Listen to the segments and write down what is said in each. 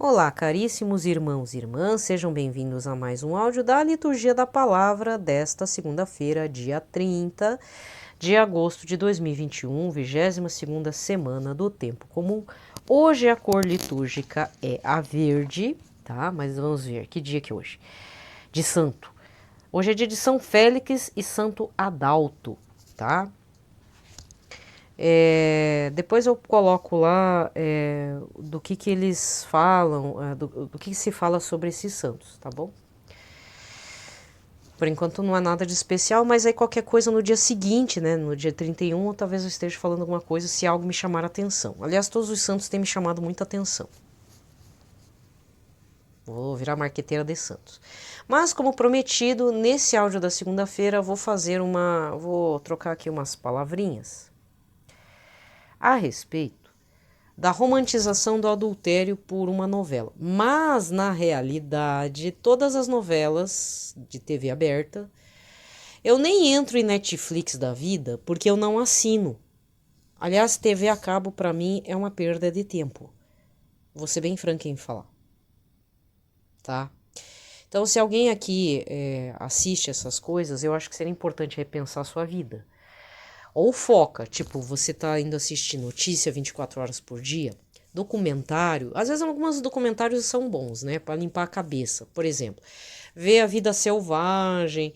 Olá, caríssimos irmãos e irmãs, sejam bem-vindos a mais um áudio da Liturgia da Palavra desta segunda-feira, dia 30 de agosto de 2021, 22ª semana do Tempo Comum. Hoje a cor litúrgica é a verde, tá? Mas vamos ver, que dia que é hoje? De santo. Hoje é dia de São Félix e Santo Adalto, tá? Depois eu coloco lá do que eles falam, do que se fala sobre esses santos, tá bom? Por enquanto não é nada de especial, mas aí qualquer coisa no dia seguinte, né, no dia 31, talvez eu esteja falando alguma coisa se algo me chamar a atenção. Aliás, todos os santos têm me chamado muita atenção. Vou virar marqueteira de santos. Mas, como prometido, nesse áudio da segunda-feira vou trocar aqui umas palavrinhas a respeito da romantização do adultério por uma novela. Mas, na realidade, todas as novelas de TV aberta, eu nem entro em Netflix da vida porque eu não assino. Aliás, TV a cabo para mim é uma perda de tempo. Vou ser bem franca em falar. Tá? Então, se alguém aqui assiste essas coisas, eu acho que seria importante repensar a sua vida. Ou foca, tipo, você tá indo assistir notícia 24 horas por dia, documentário, às vezes alguns documentários são bons, né, para limpar a cabeça, por exemplo, ver a vida selvagem,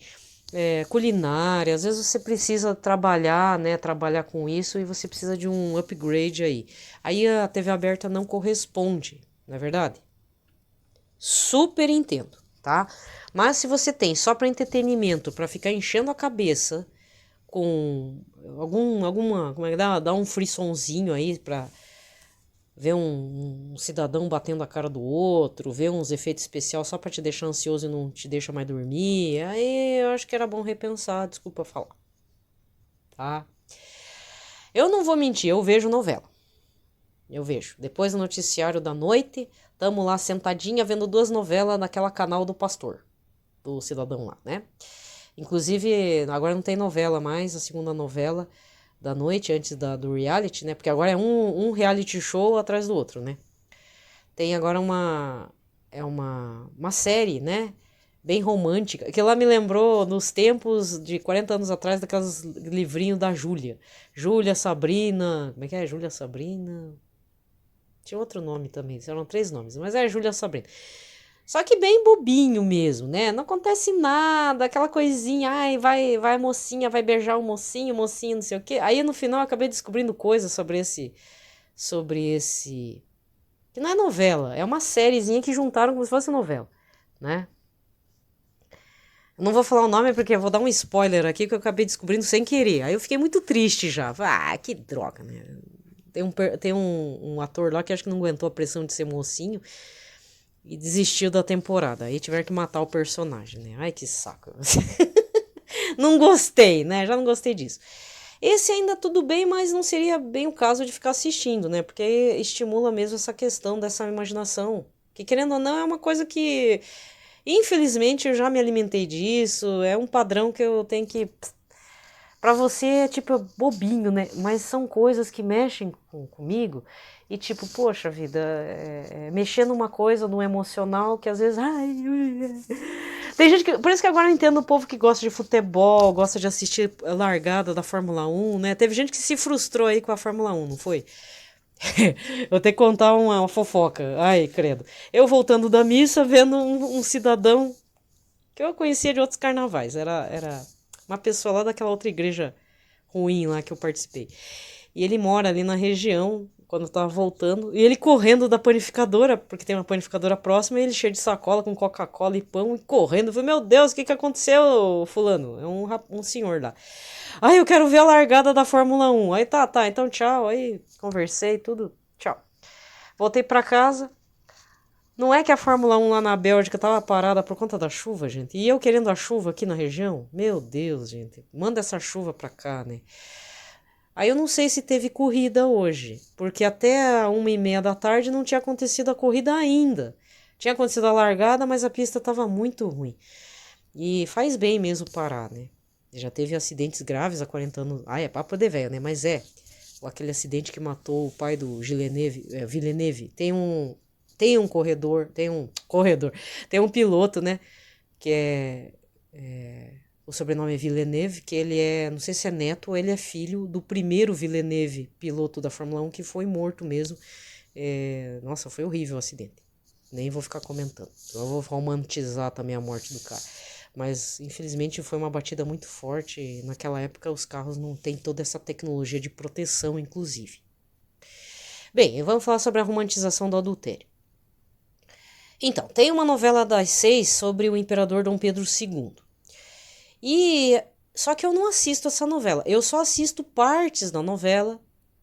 culinária, às vezes você precisa trabalhar, né, trabalhar com isso e você precisa de um upgrade aí a TV aberta não corresponde, não é verdade? Super entendo, tá? Mas se você tem só para entretenimento, para ficar enchendo a cabeça com alguma, como é que dá um frissonzinho aí pra ver um cidadão batendo a cara do outro, ver uns efeitos especiais só pra te deixar ansioso e não te deixa mais dormir, aí eu acho que era bom repensar, desculpa falar, tá? Eu não vou mentir, eu vejo novela. Eu vejo. Depois do noticiário da noite, tamo lá sentadinha vendo duas novelas naquela canal do pastor, do cidadão lá, né? Inclusive, agora não tem novela mais, a segunda novela da noite, antes do reality, né? Porque agora é um reality show atrás do outro, né? Tem agora uma série, né? Bem romântica, que lá me lembrou nos tempos de 40 anos atrás, daqueles livrinhos da Júlia. Júlia Sabrina, como é que é? Júlia Sabrina... Tinha outro nome também, eram 3 nomes, mas é Júlia Sabrina. Só que bem bobinho mesmo, né? Não acontece nada, aquela coisinha, ai, vai a mocinha, vai beijar o mocinho não sei o quê. Aí no final eu acabei descobrindo coisas sobre esse, que não é novela, é uma sériezinha que juntaram como se fosse novela, né? Eu não vou falar o nome porque eu vou dar um spoiler aqui que eu acabei descobrindo sem querer. Aí eu fiquei muito triste já. Ah, que droga, né? Tem um ator lá que acho que não aguentou a pressão de ser mocinho e desistiu da temporada. Aí tiveram que matar o personagem, né? Ai, que saco. Não gostei, né? Já não gostei disso. Esse ainda tudo bem, mas não seria bem o caso de ficar assistindo, né? Porque estimula mesmo essa questão dessa imaginação. Que querendo ou não, é uma coisa que, infelizmente, eu já me alimentei disso. É um padrão que eu tenho que. Pra você é tipo bobinho, né? Mas são coisas que mexem comigo. E tipo, poxa vida, mexer numa coisa, num emocional que às vezes. Ai, tem gente que. Por isso que agora eu entendo o povo que gosta de futebol, gosta de assistir a largada da Fórmula 1, né? Teve gente que se frustrou aí com a Fórmula 1, não foi? Eu vou ter que contar uma fofoca. Ai, credo. Eu voltando da missa, vendo um cidadão que eu conhecia de outros carnavais. Era uma pessoa lá daquela outra igreja ruim lá que eu participei. E ele mora ali na região, quando eu tava voltando, e ele correndo da panificadora, porque tem uma panificadora próxima, e ele cheio de sacola com Coca-Cola e pão, e correndo. Eu falei, meu Deus, o que aconteceu, fulano? É um senhor lá. Ai, eu quero ver a largada da Fórmula 1. Aí tá, então tchau. Aí conversei, tudo, tchau. Voltei pra casa. Não é que a Fórmula 1 lá na Bélgica tava parada por conta da chuva, gente? E eu querendo a chuva aqui na região? Meu Deus, gente. Manda essa chuva pra cá, né? Aí eu não sei se teve corrida hoje, porque até a 1h30 da tarde não tinha acontecido a corrida ainda. Tinha acontecido a largada, mas a pista tava muito ruim. E faz bem mesmo parar, né? Já teve acidentes graves há 40 anos. Ah, é papo de velho, né? Mas aquele acidente que matou o pai do Villeneuve. Tem Tem um corredor, tem um piloto, né, que o sobrenome é Villeneuve, que ele não sei se é neto ou ele é filho do primeiro Villeneuve, piloto da Fórmula 1, que foi morto mesmo. Nossa, foi horrível o acidente. Nem vou ficar comentando. Eu vou romantizar também a morte do cara. Mas, infelizmente, foi uma batida muito forte. Naquela época, os carros não têm toda essa tecnologia de proteção, inclusive. Bem, vamos falar sobre a romantização do adultério. Então, tem uma novela das 6 sobre o imperador Dom Pedro II. Só que eu não assisto essa novela. Eu só assisto partes da novela,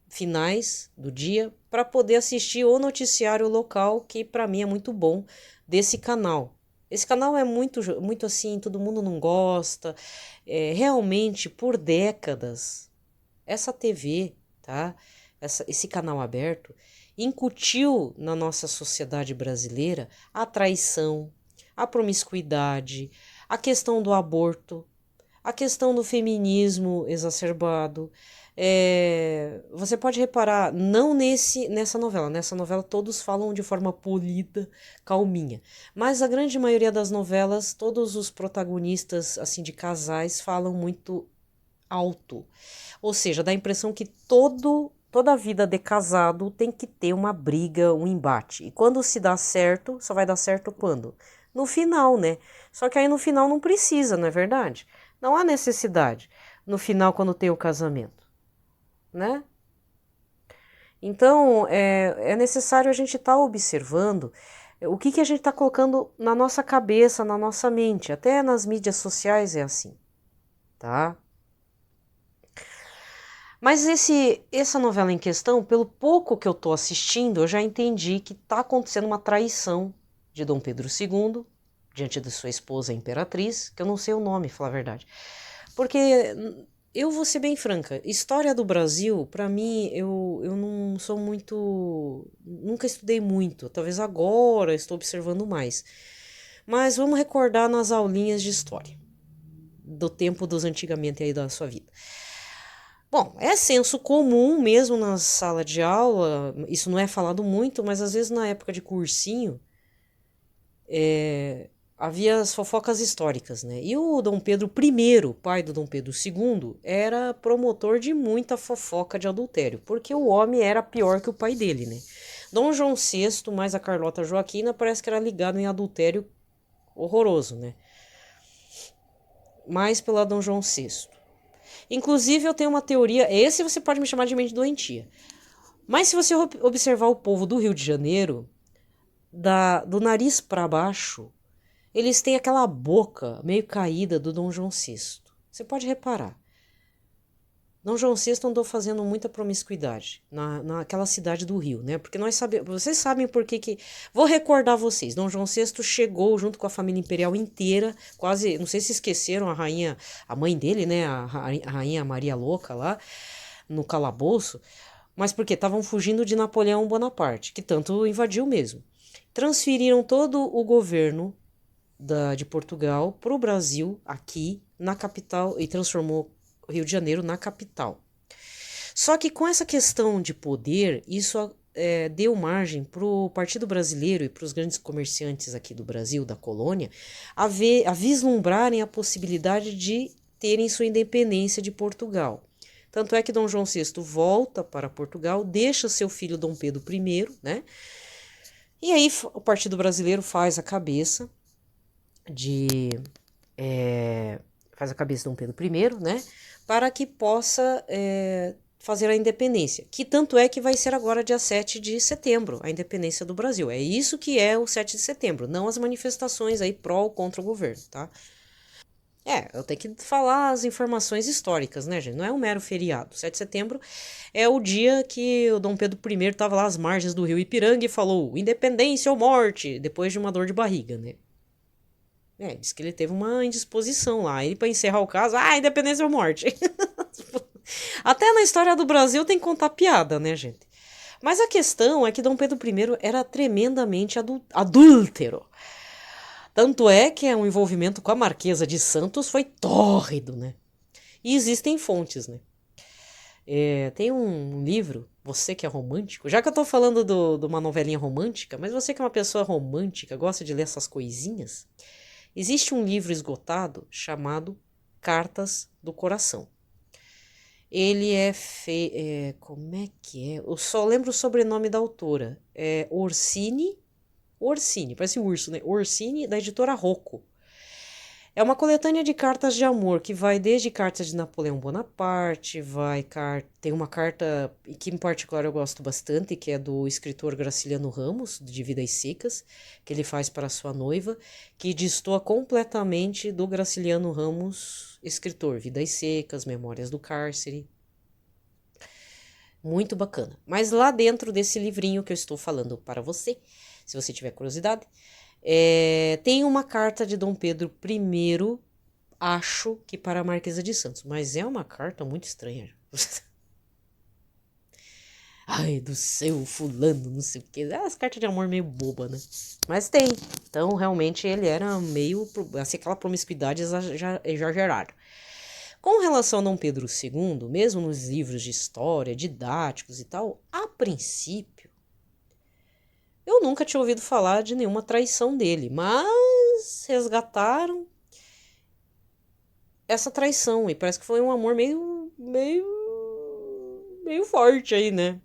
finais do dia, para poder assistir o noticiário local, que para mim é muito bom, desse canal. Esse canal é muito assim, todo mundo não gosta. Realmente, por décadas, essa TV, tá? Esse canal aberto, incutiu na nossa sociedade brasileira a traição, a promiscuidade, a questão do aborto, a questão do feminismo exacerbado. Você pode reparar, não nessa novela. Nessa novela todos falam de forma polida, calminha. Mas a grande maioria das novelas, todos os protagonistas assim de casais falam muito alto. Ou seja, dá a impressão que toda a vida de casado tem que ter uma briga, um embate. E quando se dá certo, só vai dar certo quando? No final, né? Só que aí no final não precisa, não é verdade? Não há necessidade no final quando tem o casamento, né? Então, é necessário a gente estar observando o que a gente está colocando na nossa cabeça, na nossa mente. Até nas mídias sociais é assim, tá? Mas essa novela em questão, pelo pouco que eu estou assistindo, eu já entendi que está acontecendo uma traição de Dom Pedro II diante de sua esposa, a imperatriz, que eu não sei o nome, falar a verdade. Porque eu vou ser bem franca, história do Brasil, para mim, eu não sou muito... Nunca estudei muito, talvez agora estou observando mais. Mas vamos recordar nas aulinhas de história, do tempo dos antigamente aí da sua vida. Bom, é senso comum mesmo na sala de aula, isso não é falado muito, mas às vezes na época de cursinho, havia as fofocas históricas, né? E o Dom Pedro I, pai do Dom Pedro II, era promotor de muita fofoca de adultério, porque o homem era pior que o pai dele, né? Dom João VI, mais a Carlota Joaquina, parece que era ligado em adultério horroroso, né? Mais pela Dom João VI. Inclusive, eu tenho uma teoria, esse você pode me chamar de mente doentia, mas se você observar o povo do Rio de Janeiro, do nariz para baixo, eles têm aquela boca meio caída do Dom João VI. Você pode reparar. Dom João VI andou fazendo muita promiscuidade naquela cidade do Rio, né? Porque vocês sabem por que... Vou recordar vocês. Dom João VI chegou junto com a família imperial inteira, quase, não sei se esqueceram a mãe dele, né? A rainha Maria Louca lá, no calabouço. Mas porque estavam fugindo de Napoleão Bonaparte, que tanto invadiu mesmo. Transferiram todo o governo de Portugal para o Brasil, aqui na capital, e transformou o Rio de Janeiro na capital. Só que com essa questão de poder, isso deu margem para o Partido Brasileiro e para os grandes comerciantes aqui do Brasil, da colônia, a vislumbrarem a possibilidade de terem sua independência de Portugal. Tanto é que Dom João VI volta para Portugal, deixa seu filho Dom Pedro I, né? E aí o Partido Brasileiro faz a cabeça Dom Pedro I, né? Para que possa fazer a independência. Que tanto é que vai ser agora dia 7 de setembro, a independência do Brasil. É isso que é o 7 de setembro, não as manifestações aí pró ou contra o governo, tá? Eu tenho que falar as informações históricas, né, gente? Não é um mero feriado. 7 de setembro é o dia que o Dom Pedro I estava lá às margens do rio Ipiranga e falou independência ou morte, depois de uma dor de barriga, né? Diz que ele teve uma indisposição lá. E para encerrar o caso, independência ou morte. Até na história do Brasil tem que contar piada, né, gente? Mas a questão é que Dom Pedro I era tremendamente adúltero. Tanto é que o envolvimento com a Marquesa de Santos foi tórrido, né? E existem fontes, né? Tem um livro Você que é romântico, já que eu tô falando de uma novelinha romântica, mas você que é uma pessoa romântica, gosta de ler essas coisinhas, existe um livro esgotado chamado Cartas do Coração. Ele como é que é? Eu só lembro o sobrenome da autora. É Orsini, parece um urso, né? Orsini, da editora Rocco. É uma coletânea de cartas de amor que vai desde cartas de Napoleão Bonaparte, tem uma carta que em particular eu gosto bastante, que é do escritor Graciliano Ramos, de Vidas Secas, que ele faz para sua noiva, que destoa completamente do Graciliano Ramos, escritor, Vidas Secas, Memórias do Cárcere. Muito bacana. Mas lá dentro desse livrinho que eu estou falando para você, se você tiver curiosidade, tem uma carta de Dom Pedro I, acho que para a Marquesa de Santos, mas é uma carta muito estranha. Ai, do seu fulano, não sei o que. As cartas de amor meio boba, né? Mas tem. Então, realmente, ele era meio, assim, aquela promiscuidade exagerada. Com relação a Dom Pedro II, mesmo nos livros de história, didáticos e tal, a princípio, eu nunca tinha ouvido falar de nenhuma traição dele, mas resgataram essa traição e parece que foi um amor meio forte aí, né?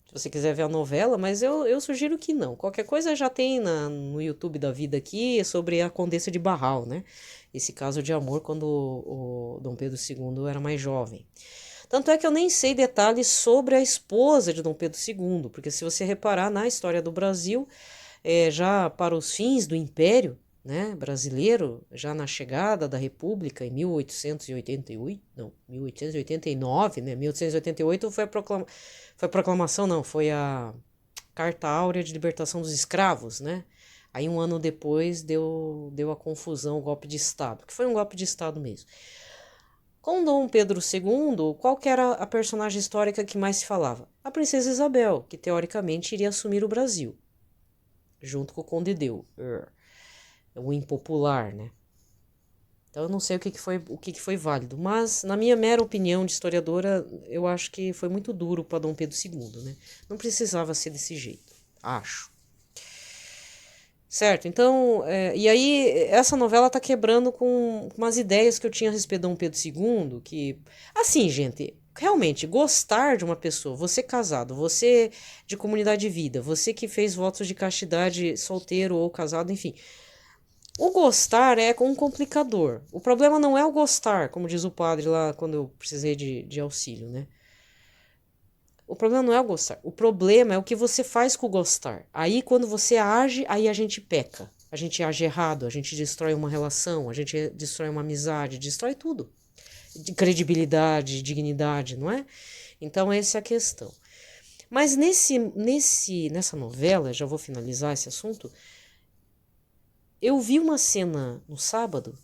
Se você quiser ver a novela, mas eu sugiro que não. Qualquer coisa já tem no YouTube da vida aqui sobre a Condessa de Barral, né? Esse caso de amor quando o Dom Pedro II era mais jovem. Tanto é que eu nem sei detalhes sobre a esposa de Dom Pedro II, porque se você reparar na história do Brasil, já para os fins do Império, né, brasileiro, já na chegada da República em 1888, não, 1889, né, 1888 foi a proclamação, não, foi a Carta Áurea de Libertação dos Escravos, né? Aí um ano depois deu a confusão, o golpe de Estado, que foi um golpe de Estado mesmo. Com Dom Pedro II, qual que era a personagem histórica que mais se falava? A Princesa Isabel, que teoricamente iria assumir o Brasil, junto com o Conde Deu, o impopular, né? Então eu não sei o que foi válido, mas na minha mera opinião de historiadora, eu acho que foi muito duro para Dom Pedro II, né? Não precisava ser desse jeito, acho. Certo, então, e aí essa novela tá quebrando com umas ideias que eu tinha a respeito de Dom Pedro II, que, assim, gente, realmente, gostar de uma pessoa, você casado, você de comunidade de vida, você que fez votos de castidade solteiro ou casado, enfim, o gostar é um complicador. O problema não é o gostar, como diz o padre lá quando eu precisei de auxílio, né? O problema não é o gostar. O problema é o que você faz com o gostar. Aí, quando você age, aí a gente peca. A gente age errado, a gente destrói uma relação, a gente destrói uma amizade, destrói tudo. De credibilidade, dignidade, não é? Então, essa é a questão. Mas nessa novela, já vou finalizar esse assunto, eu vi uma cena no sábado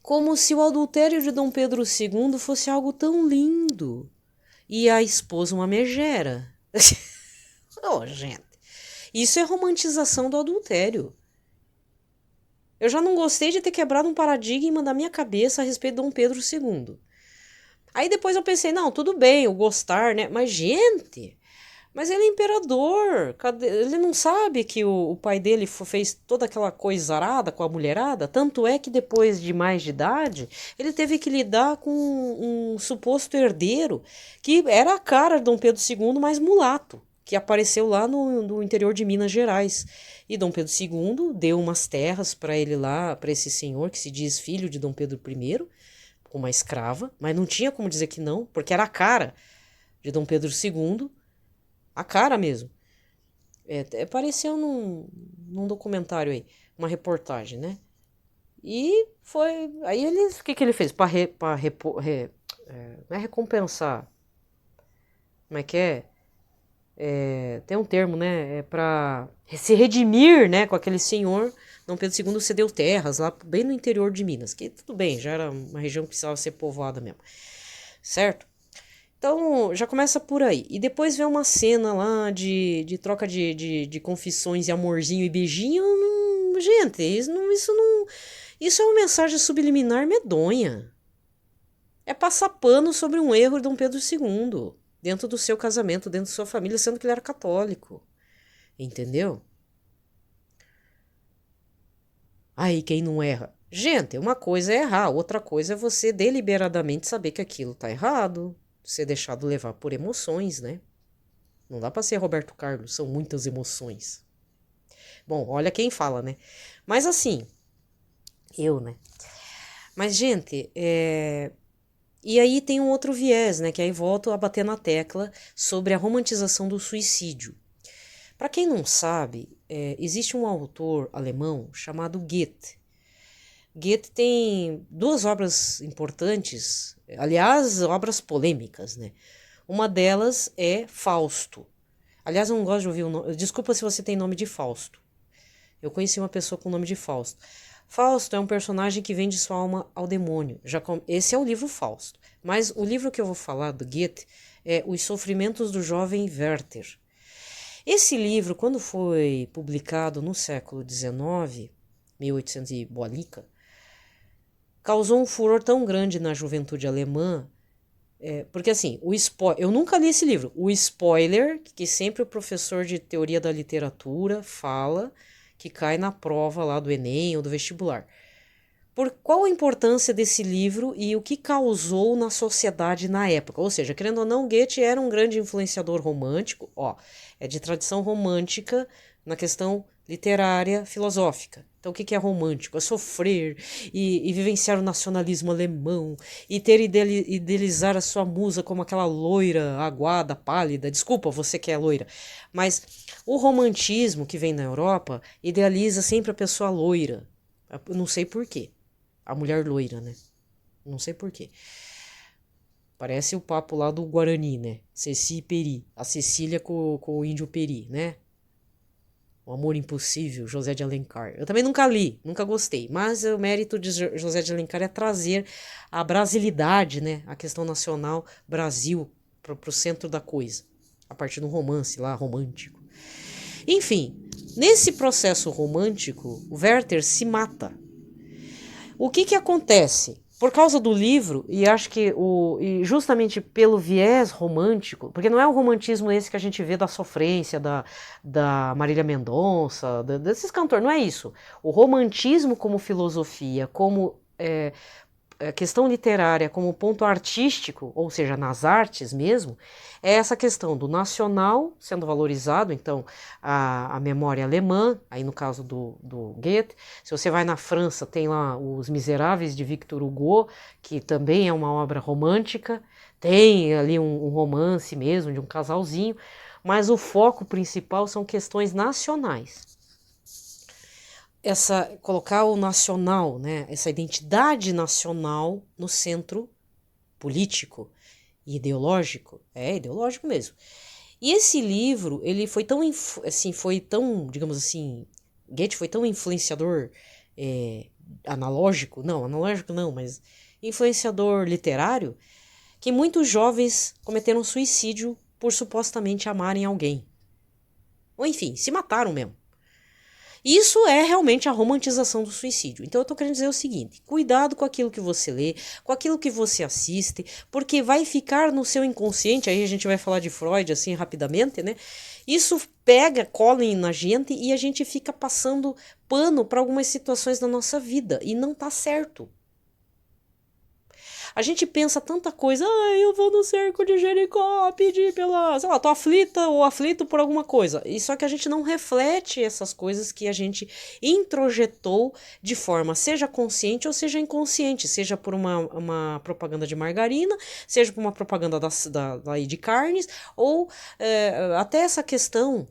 como se o adultério de Dom Pedro II fosse algo tão lindo. E a esposa uma megera. Oh, gente. Isso é romantização do adultério. Eu já não gostei de ter quebrado um paradigma da minha cabeça a respeito de Dom Pedro II. Aí depois eu pensei, não, tudo bem, o gostar, né? Mas, gente, mas ele é imperador. Ele não sabe que o pai dele fez toda aquela coisarada com a mulherada? Tanto é que depois de mais de idade, ele teve que lidar com um suposto herdeiro que era a cara de Dom Pedro II, mas mulato, que apareceu lá no interior de Minas Gerais. E Dom Pedro II deu umas terras para ele lá, para esse senhor que se diz filho de Dom Pedro I, com uma escrava, mas não tinha como dizer que não, porque era a cara de Dom Pedro II, a cara mesmo. Apareceu num documentário aí, uma reportagem, né? E foi. Aí ele. O que ele fez? Não é recompensar. Como é que é? Tem um termo, né? É pra se redimir, né? Com aquele senhor. Dom Pedro II cedeu terras lá bem no interior de Minas. Que tudo bem, já era uma região que precisava ser povoada mesmo. Certo? Então, já começa por aí. E depois vem uma cena lá de troca de confissões e amorzinho e beijinho. Gente, isso é uma mensagem subliminar medonha. é passar pano sobre um erro de Dom Pedro II, dentro do seu casamento, dentro da sua família, sendo que ele era católico. Entendeu? Aí quem não erra? Gente, uma coisa é errar, outra coisa é você deliberadamente saber que aquilo tá errado, ser deixado levar por emoções, né? Não dá pra ser Roberto Carlos, são muitas emoções. Bom, olha quem fala, né? Mas assim, eu, né? Mas, gente, e aí tem um outro viés, né? Que aí volto a bater na tecla sobre a romantização do suicídio. Para quem não sabe, existe um autor alemão chamado Goethe. Goethe tem duas obras importantes, aliás, obras polêmicas, né? Uma delas é Fausto. Aliás, eu não gosto de ouvir o nome. Desculpa se você tem nome de Fausto. Eu conheci uma pessoa com o nome de Fausto. Fausto é um personagem que vende sua alma ao demônio. Esse é o livro Fausto. Mas o livro que eu vou falar do Goethe é Os Sofrimentos do Jovem Werther. Esse livro, quando foi publicado no século XIX, 1800 e boalica, causou um furor tão grande na juventude alemã, porque assim, eu nunca li esse livro. O spoiler, que sempre o professor de teoria da literatura fala, que cai na prova lá do Enem ou do vestibular. Por qual a importância desse livro e o que causou na sociedade na época? Ou seja, querendo ou não, Goethe era um grande influenciador romântico, é de tradição romântica na questão literária, filosófica. Então, o que é romântico? É sofrer e vivenciar o nacionalismo alemão e ter idealizar a sua musa como aquela loira, aguada, pálida. Desculpa, você que é loira. Mas o romantismo que vem na Europa idealiza sempre a pessoa loira. Eu não sei por quê. A mulher loira, né? Não sei por quê. Parece o papo lá do Guarani, né? Ceci e Peri. A Cecília com o índio Peri, né? O Amor Impossível, José de Alencar. Eu também nunca li, nunca gostei. Mas o mérito de José de Alencar é trazer a brasilidade, né? A questão nacional, Brasil, pro centro da coisa. A partir de um romance lá, romântico. Enfim, nesse processo romântico, o Werther se mata. O que acontece? Por causa do livro, e acho que e justamente pelo viés romântico, porque não é o romantismo esse que a gente vê da sofrência, da Marília Mendonça, desses cantores, não é isso. O romantismo como filosofia, como questão literária, como ponto artístico, ou seja, nas artes mesmo, é essa questão do nacional sendo valorizado, então a memória alemã, aí no caso do Goethe. Se você vai na França, tem lá Os Miseráveis de Victor Hugo, que também é uma obra romântica, tem ali um romance mesmo de um casalzinho, mas o foco principal são questões nacionais. Colocar o nacional, né, essa identidade nacional no centro político e ideológico, ideológico mesmo. E esse livro, ele foi tão, digamos assim, Goethe foi tão influenciador analógico não, mas influenciador literário, que muitos jovens cometeram suicídio por supostamente amarem alguém. Ou enfim, se mataram mesmo. Isso é realmente a romantização do suicídio. Então eu tô querendo dizer o seguinte: cuidado com aquilo que você lê, com aquilo que você assiste, porque vai ficar no seu inconsciente. Aí a gente vai falar de Freud assim rapidamente, né? Isso pega, cola na gente e a gente fica passando pano para algumas situações da nossa vida e não tá certo. A gente pensa tanta coisa, eu vou no cerco de Jericó pedir pela, sei lá, tô aflita ou aflito por alguma coisa. E só que a gente não reflete essas coisas que a gente introjetou de forma seja consciente ou seja inconsciente, seja por uma propaganda de margarina, seja por uma propaganda de carnes, ou até essa questão.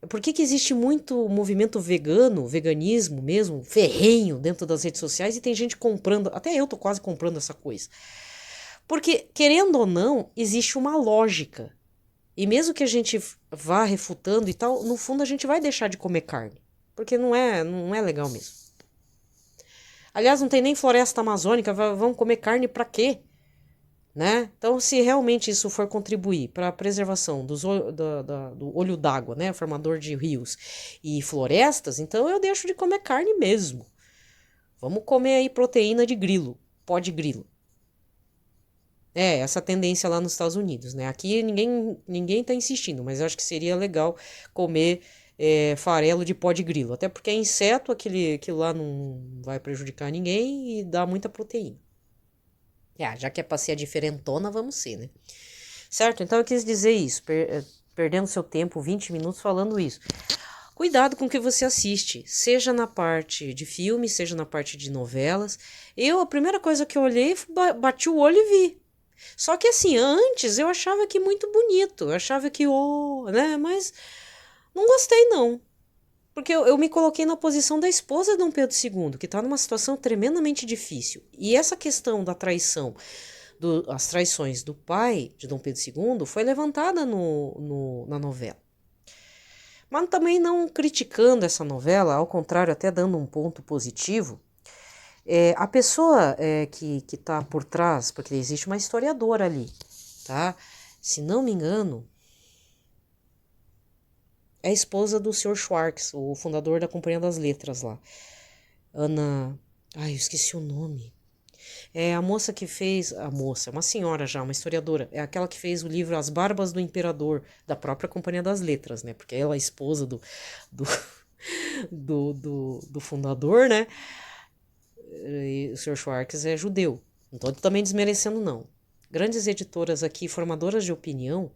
Por que existe muito movimento vegano, veganismo mesmo, ferrenho dentro das redes sociais e tem gente comprando, até eu tô quase comprando essa coisa. Porque, querendo ou não, existe uma lógica. E mesmo que a gente vá refutando e tal, no fundo a gente vai deixar de comer carne. Porque não é legal mesmo. Aliás, não tem nem floresta amazônica, vão comer carne pra quê? Né? Então, se realmente isso for contribuir para a preservação do olho d'água, né, formador de rios e florestas, então eu deixo de comer carne mesmo. Vamos comer aí proteína de grilo, pó de grilo. É, essa tendência lá nos Estados Unidos, né? Aqui ninguém tá insistindo, mas eu acho que seria legal comer farelo de pó de grilo. Até porque é inseto, aquilo lá não vai prejudicar ninguém e dá muita proteína. Já que é pra ser a diferentona, vamos ser, né? Certo? Então eu quis dizer isso, perdendo seu tempo, 20 minutos falando isso. Cuidado com o que você assiste, seja na parte de filme, seja na parte de novelas. A primeira coisa que eu olhei, bati o olho e vi. Só que assim, antes eu achava que muito bonito, eu achava que, né? Mas não gostei não. Porque eu me coloquei na posição da esposa de Dom Pedro II, que está numa situação tremendamente difícil. E essa questão da traição, as traições do pai de Dom Pedro II, foi levantada na novela. Mas também não criticando essa novela, ao contrário, até dando um ponto positivo. A pessoa que está por trás, porque existe uma historiadora ali, tá? Se não me engano, é a esposa do Sr. Schwartz, o fundador da Companhia das Letras lá. Ana... Ai, eu esqueci o nome. É a moça que fez... A moça, uma senhora já, uma historiadora. É aquela que fez o livro As Barbas do Imperador, da própria Companhia das Letras, né? Porque ela é esposa do, do fundador, né? E o Sr. Schwartz é judeu. Não estou também desmerecendo, não. Grandes editoras aqui, formadoras de opinião,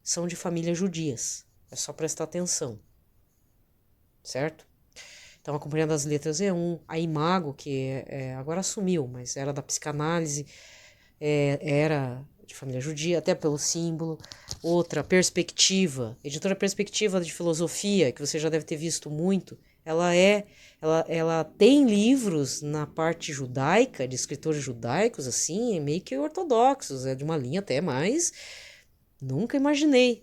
são de famílias judias. É só prestar atenção. Certo? Então, a Companhia das Letras é a Imago, que agora assumiu, mas era da psicanálise, era de família judia, até pelo símbolo. Outra, Perspectiva, editora Perspectiva de Filosofia, que você já deve ter visto muito. Ela tem livros na parte judaica, de escritores judaicos, assim, meio que ortodoxos, é de uma linha até mais... Nunca imaginei.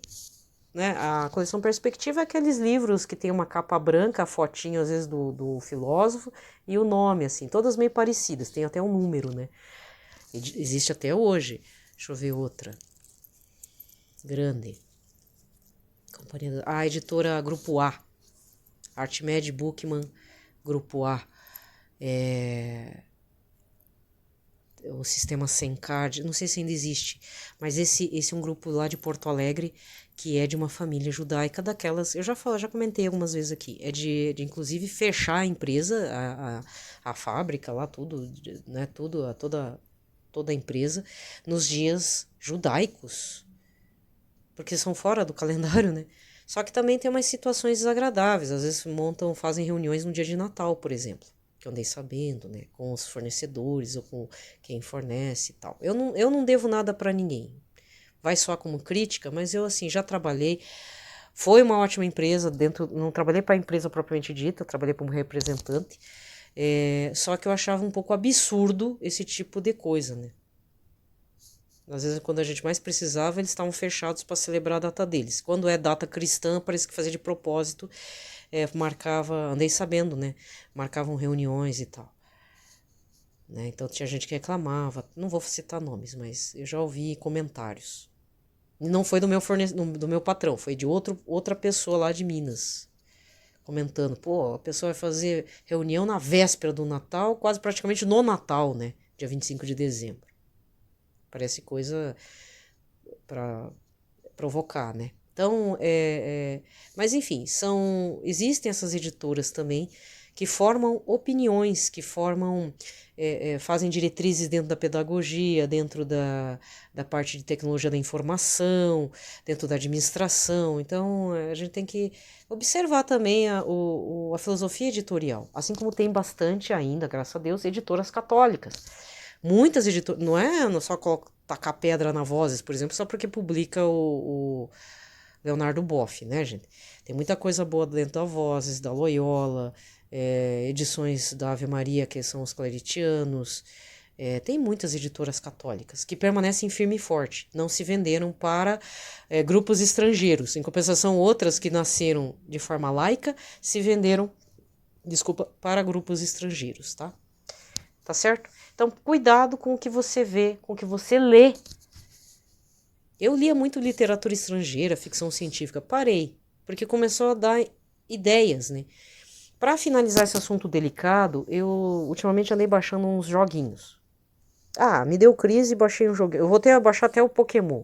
Né? A coleção Perspectiva é aqueles livros que tem uma capa branca, a fotinho às vezes do filósofo e o nome, assim, todas meio parecidas, tem até um número, né? Existe até hoje. Deixa eu ver outra. Grande. A editora Grupo A. Artmed Bookman, Grupo A. O sistema Sencard, não sei se ainda existe, mas esse é um grupo lá de Porto Alegre que é de uma família judaica daquelas, eu já comentei algumas vezes aqui, é de inclusive fechar a empresa, a fábrica lá, tudo, né, toda a empresa, nos dias judaicos, porque são fora do calendário, né? Só que também tem umas situações desagradáveis, às vezes fazem reuniões no dia de Natal, por exemplo, que eu andei sabendo, né, com os fornecedores ou com quem fornece e tal. Eu não devo nada para ninguém. Vai soar como crítica, mas eu assim já trabalhei. Foi uma ótima empresa não trabalhei para a empresa propriamente dita, trabalhei como representante. Só que eu achava um pouco absurdo esse tipo de coisa, né? Às vezes, quando a gente mais precisava, eles estavam fechados para celebrar a data deles. Quando é data cristã, parece que fazia de propósito, andei sabendo, né? Marcavam reuniões e tal. Né? Então tinha gente que reclamava, não vou citar nomes, mas eu já ouvi comentários. E não foi do meu patrão, foi de outra pessoa lá de Minas, comentando, pô, a pessoa vai fazer reunião na véspera do Natal, quase praticamente no Natal, né? Dia 25 de dezembro. Parece coisa para provocar, né? Então, mas enfim, existem essas editoras também que formam opiniões, que fazem diretrizes dentro da pedagogia, dentro da parte de tecnologia da informação, dentro da administração. Então, a gente tem que observar também a filosofia editorial, assim como tem bastante ainda, graças a Deus, editoras católicas. Muitas editoras, não é só tacar pedra na Vozes, por exemplo, só porque publica o Leonardo Boff, né, gente? Tem muita coisa boa dentro da Vozes, da Loyola, edições da Ave Maria, que são os claretianos. Tem muitas editoras católicas que permanecem firme e forte, não se venderam para grupos estrangeiros. Em compensação, outras que nasceram de forma laica se venderam, para grupos estrangeiros, tá? Tá certo? Então, cuidado com o que você vê, com o que você lê. Eu lia muito literatura estrangeira, ficção científica. Parei, porque começou a dar ideias, né? Para finalizar esse assunto delicado, eu ultimamente andei baixando uns joguinhos. Ah, me deu crise e baixei um jogo. Eu vou ter a baixar até o Pokémon.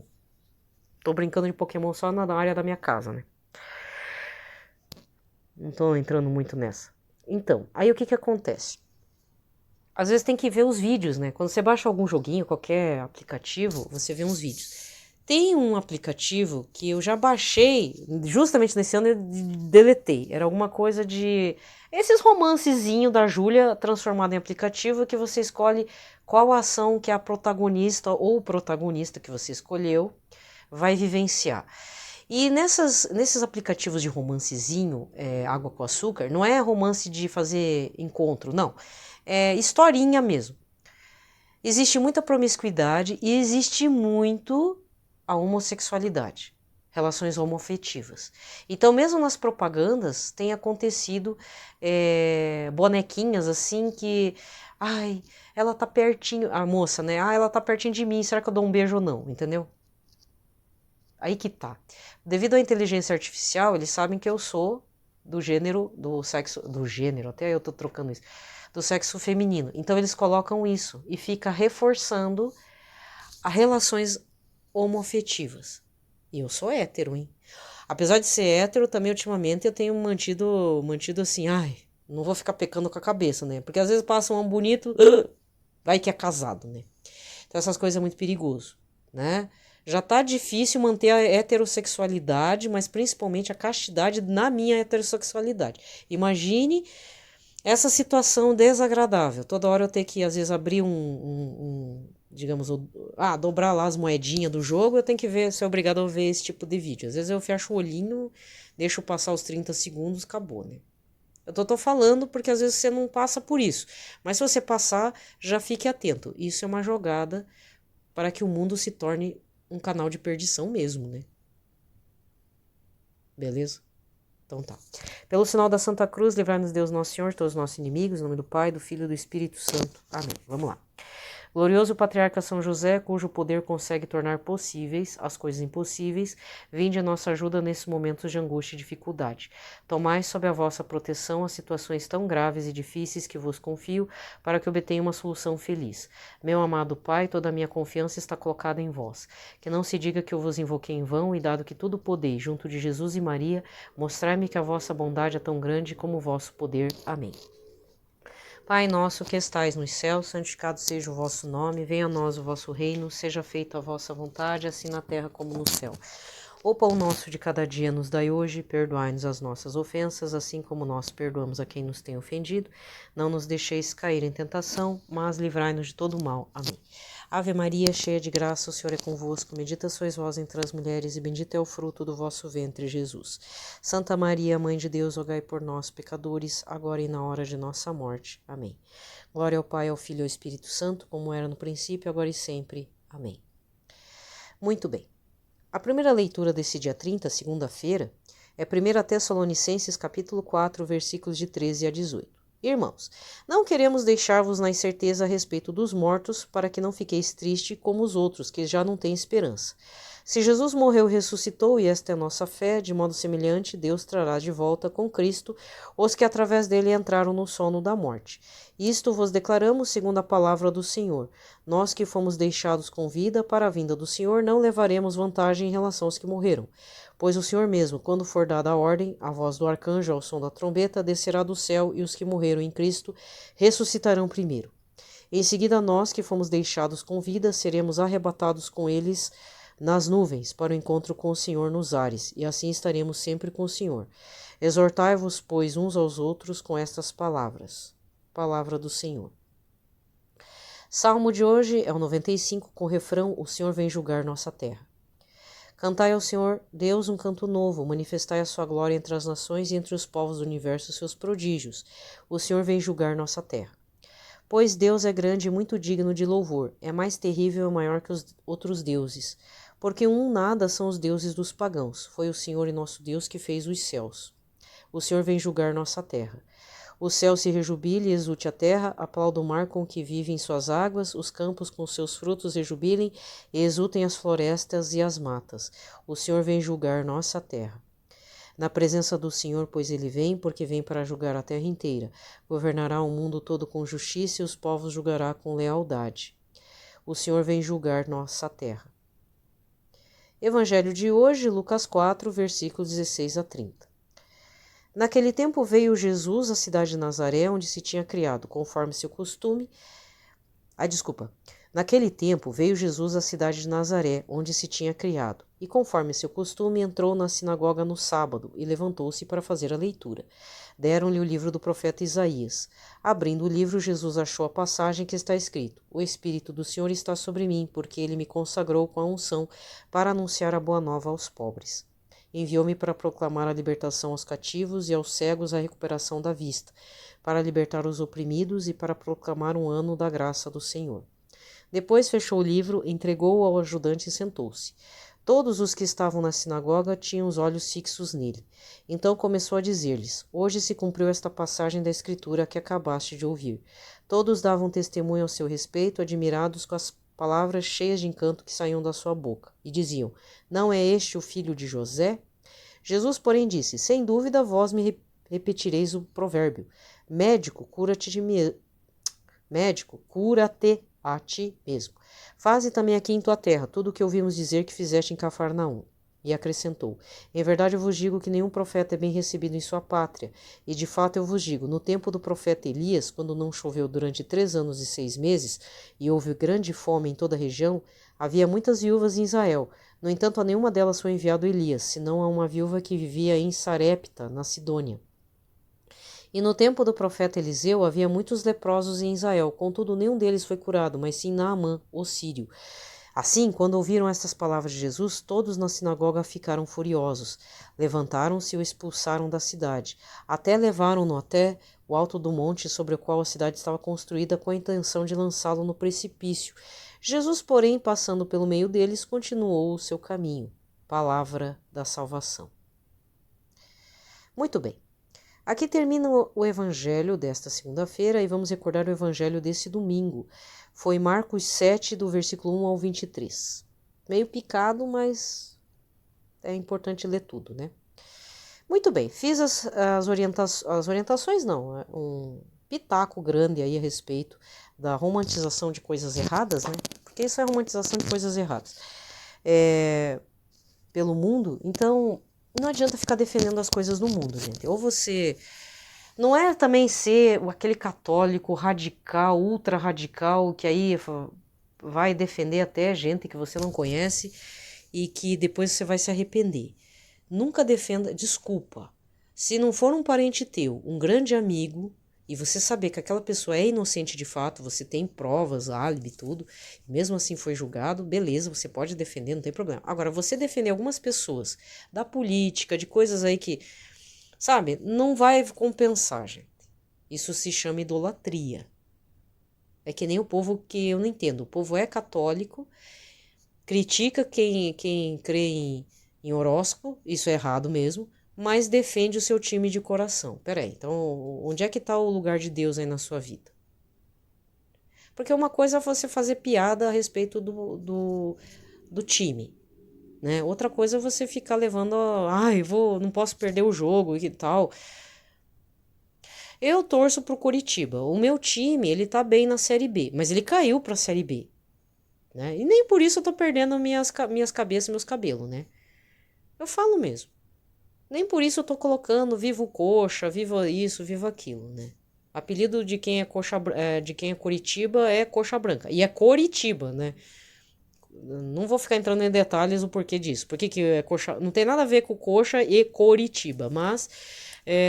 Tô brincando de Pokémon só na área da minha casa, né? Não tô entrando muito nessa. Então, aí o que que acontece? Às vezes tem que ver os vídeos, né? Quando você baixa algum joguinho, qualquer aplicativo, você vê uns vídeos. Tem um aplicativo que eu já baixei, justamente nesse ano eu deletei. Era alguma coisa de esses romancezinhos da Júlia transformado em aplicativo que você escolhe qual ação que a protagonista ou o protagonista que você escolheu vai vivenciar. E nesses aplicativos de romancezinho, água com açúcar, não é romance de fazer encontro, não. É historinha mesmo. Existe muita promiscuidade e existe muito a homossexualidade, relações homoafetivas. Então, mesmo nas propagandas, tem acontecido bonequinhas assim que, ai, ela tá pertinho, a moça, né? Ah, ela tá pertinho de mim, será que eu dou um beijo ou não? Entendeu? Aí que tá. Devido à inteligência artificial, eles sabem que eu sou do gênero, do sexo, do gênero, até eu tô trocando isso, do sexo feminino. Então eles colocam isso e fica reforçando as relações homoafetivas. E eu sou hétero, hein? Apesar de ser hétero, também ultimamente eu tenho mantido assim, ai, não vou ficar pecando com a cabeça, né? Porque às vezes passa um bonito, vai que é casado, né? Então essas coisas é muito perigoso, né? Já tá difícil manter a heterossexualidade, mas principalmente a castidade na minha heterossexualidade. Imagine essa situação desagradável. Toda hora eu ter que, às vezes, abrir digamos, dobrar lá as moedinhas do jogo, eu tenho que ser obrigado a ver esse tipo de vídeo. Às vezes eu fecho o olhinho, deixo passar os 30 segundos, acabou, né? Eu tô falando porque às vezes você não passa por isso. Mas se você passar, já fique atento. Isso é uma jogada para que o mundo se torne um canal de perdição mesmo, né? Beleza? Então tá. Pelo sinal da Santa Cruz, livrai-nos Deus Nosso Senhor, todos os nossos inimigos, em nome do Pai, do Filho e do Espírito Santo. Amém. Vamos lá. Glorioso Patriarca São José, cujo poder consegue tornar possíveis as coisas impossíveis, vinde a nossa ajuda nesses momentos de angústia e dificuldade. Tomai sob a vossa proteção as situações tão graves e difíceis que vos confio, para que obtenha uma solução feliz. Meu amado Pai, toda a minha confiança está colocada em vós. Que não se diga que eu vos invoquei em vão, e dado que tudo podeis, junto de Jesus e Maria, mostrai-me que a vossa bondade é tão grande como o vosso poder. Amém. Pai nosso que estais nos céus, santificado seja o vosso nome, venha a nós o vosso reino, seja feita a vossa vontade, assim na terra como no céu. O pão nosso de cada dia nos dai hoje, perdoai-nos as nossas ofensas, assim como nós perdoamos a quem nos tem ofendido. Não nos deixeis cair em tentação, mas livrai-nos de todo o mal. Amém. Ave Maria, cheia de graça, o Senhor é convosco. Bendita sois vós entre as mulheres, e bendito é o fruto do vosso ventre, Jesus. Santa Maria, Mãe de Deus, rogai por nós, pecadores, agora e na hora de nossa morte. Amém. Glória ao Pai, ao Filho e ao Espírito Santo, como era no princípio, agora e sempre. Amém. Muito bem. A primeira leitura desse dia 30, segunda-feira, é 1 Tessalonicenses capítulo 4, versículos de 13 a 18. Irmãos, não queremos deixar-vos na incerteza a respeito dos mortos, para que não fiqueis triste como os outros, que já não têm esperança. Se Jesus morreu e ressuscitou, e esta é a nossa fé, de modo semelhante, Deus trará de volta com Cristo os que através dele entraram no sono da morte. Isto vos declaramos segundo a palavra do Senhor. Nós que fomos deixados com vida para a vinda do Senhor, não levaremos vantagem em relação aos que morreram. Pois o Senhor mesmo, quando for dada a ordem, a voz do arcanjo, ao som da trombeta, descerá do céu, e os que morreram em Cristo ressuscitarão primeiro. Em seguida, nós que fomos deixados com vida, seremos arrebatados com eles nas nuvens, para o encontro com o Senhor nos ares, e assim estaremos sempre com o Senhor. Exortai-vos, pois, uns aos outros com estas palavras. Palavra do Senhor. Salmo de hoje é o 95, com o refrão: O Senhor vem julgar nossa terra. Cantai ao Senhor, Deus, um canto novo, manifestai a sua glória entre as nações e entre os povos do universo seus prodígios. O Senhor vem julgar nossa terra. Pois Deus é grande e muito digno de louvor, é mais terrível e maior que os outros deuses. Porque nada são os deuses dos pagãos, foi o Senhor e nosso Deus que fez os céus. O Senhor vem julgar nossa terra. O céu se rejubile e exulte a terra, aplauda o mar com que vive em suas águas, os campos com seus frutos rejubilem e exultem as florestas e as matas. O Senhor vem julgar nossa terra. Na presença do Senhor, pois ele vem, porque vem para julgar a terra inteira. Governará o mundo todo com justiça e os povos julgará com lealdade. o Senhor vem julgar nossa terra. Evangelho de hoje, Lucas 4, versículos 16 a 30. Naquele tempo veio Jesus à cidade de Nazaré, onde se tinha criado, conforme seu costume. Naquele tempo veio Jesus à cidade de Nazaré, onde se tinha criado, e conforme seu costume entrou na sinagoga no sábado e levantou-se para fazer a leitura. Deram-lhe o livro do profeta Isaías. Abrindo o livro, Jesus achou a passagem que está escrito: O Espírito do Senhor está sobre mim, porque ele me consagrou com a unção para anunciar a boa nova aos pobres. Enviou-me para proclamar a libertação aos cativos e aos cegos a recuperação da vista, para libertar os oprimidos e para proclamar um ano da graça do Senhor. Depois fechou o livro, entregou-o ao ajudante e sentou-se. Todos os que estavam na sinagoga tinham os olhos fixos nele. Então começou a dizer-lhes: Hoje se cumpriu esta passagem da Escritura que acabaste de ouvir. Todos davam testemunho ao seu respeito, admirados com as palavras cheias de encanto que saíam da sua boca, e diziam: Não é este o filho de José? Jesus, porém, disse: Sem dúvida vós me repetireis o provérbio: Médico, cura-te a ti mesmo. Faze também aqui em tua terra tudo o que ouvimos dizer que fizeste em Cafarnaum. E acrescentou: Em verdade eu vos digo que nenhum profeta é bem recebido em sua pátria. E de fato eu vos digo, no tempo do profeta Elias, quando não choveu durante 3 anos e 6 meses, e houve grande fome em toda a região, havia muitas viúvas em Israel. No entanto, a nenhuma delas foi enviado Elias, senão a uma viúva que vivia em Sarepta, na Sidônia. E no tempo do profeta Eliseu havia muitos leprosos em Israel, contudo nenhum deles foi curado, mas sim Naamã, o sírio. Assim, quando ouviram estas palavras de Jesus, todos na sinagoga ficaram furiosos. Levantaram-se e o expulsaram da cidade. Até levaram-no até o alto do monte sobre o qual a cidade estava construída, com a intenção de lançá-lo no precipício. Jesus, porém, passando pelo meio deles, continuou o seu caminho. Palavra da salvação. Muito bem. Aqui termina o evangelho desta segunda-feira e vamos recordar o evangelho desse domingo. Foi Marcos 7, do versículo 1 ao 23. Meio picado, mas é importante ler tudo, né? Muito bem, fiz as orientações, não, um pitaco grande aí a respeito da romantização de coisas erradas, né? Porque isso é romantização de coisas erradas pelo mundo. Então, não adianta ficar defendendo as coisas do mundo, gente. Ou você... Não é também ser aquele católico radical, ultra radical, que aí vai defender até gente que você não conhece e que depois você vai se arrepender. Nunca defenda, desculpa. Se não for um parente teu, um grande amigo, e você saber que aquela pessoa é inocente de fato, você tem provas, álibi, tudo, e mesmo assim foi julgado, beleza, você pode defender, não tem problema. Agora, você defender algumas pessoas da política, de coisas aí que, sabe, não vai compensar, gente. Isso se chama idolatria. É que nem o povo que eu não entendo. O povo é católico, critica quem crê em horóscopo, isso é errado mesmo, mas defende o seu time de coração. Peraí, então onde é que está o lugar de Deus aí na sua vida? Porque uma coisa é você fazer piada a respeito do time, né? Outra coisa é você ficar levando, não posso perder o jogo e tal. Eu torço pro Coritiba. O meu time, ele tá bem na Série B, mas ele caiu pra Série B, né? E nem por isso eu tô perdendo minhas cabeças e meus cabelos, né? Eu falo mesmo. Nem por isso eu tô colocando viva o coxa, viva isso, viva aquilo, né? Apelido de quem é Coritiba é coxa branca. E é Coritiba, né? Não vou ficar entrando em detalhes o porquê disso. Por que é coxa? Não tem nada a ver com coxa e Coritiba, mas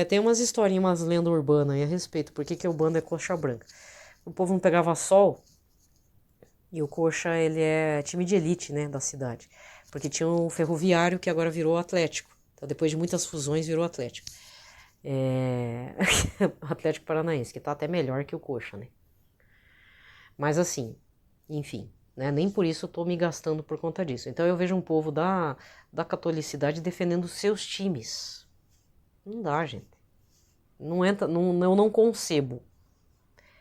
tem umas historinhas, umas lendas urbanas aí a respeito. Por que o bando é coxa branca? O povo não pegava sol e o coxa, ele é time de elite, né, da cidade. Porque tinha um ferroviário que agora virou Atlético. Então, depois de muitas fusões, virou Atlético. Atlético Paranaense, que tá até melhor que o coxa, né? Mas assim, enfim, né? Nem por isso eu tô me gastando por conta disso. Então eu vejo um povo da catolicidade defendendo seus times. Não dá, gente. Não entra, eu não concebo.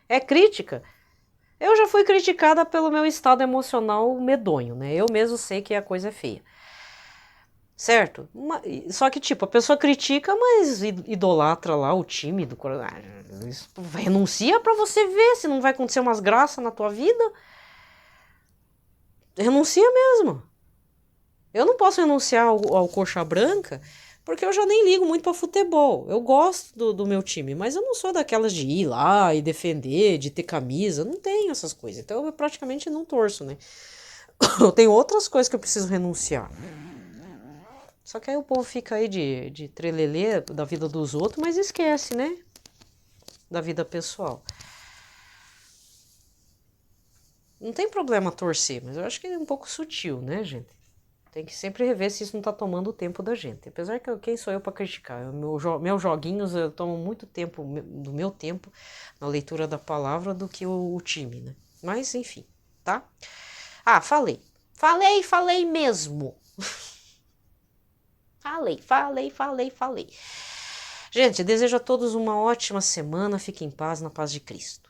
É crítica. Eu já fui criticada pelo meu estado emocional medonho, né? Eu mesmo sei que a coisa é feia. Certo? Só que, tipo, a pessoa critica, mas idolatra lá o time do coração. Renuncia pra você ver se não vai acontecer umas graças na tua vida. renuncia mesmo. Eu não posso renunciar ao coxa branca, porque eu já nem ligo muito para futebol. Eu gosto do meu time, mas eu não sou daquelas de ir lá e defender, de ter camisa. Não tenho essas coisas. Então eu praticamente não torço, né? Eu tenho outras coisas que eu preciso renunciar. Só que aí o povo fica aí de trelelê da vida dos outros, mas esquece, né? Da vida pessoal. Não tem problema torcer, mas eu acho que é um pouco sutil, né, gente? Tem que sempre rever se isso não tá tomando o tempo da gente. Apesar que quem sou eu para criticar? Meus joguinhos eu tomo muito tempo do meu tempo na leitura da palavra do que o time, né? Mas enfim, tá? Ah, falei. Falei mesmo. Falei. Gente, desejo a todos uma ótima semana. Fiquem em paz, na paz de Cristo.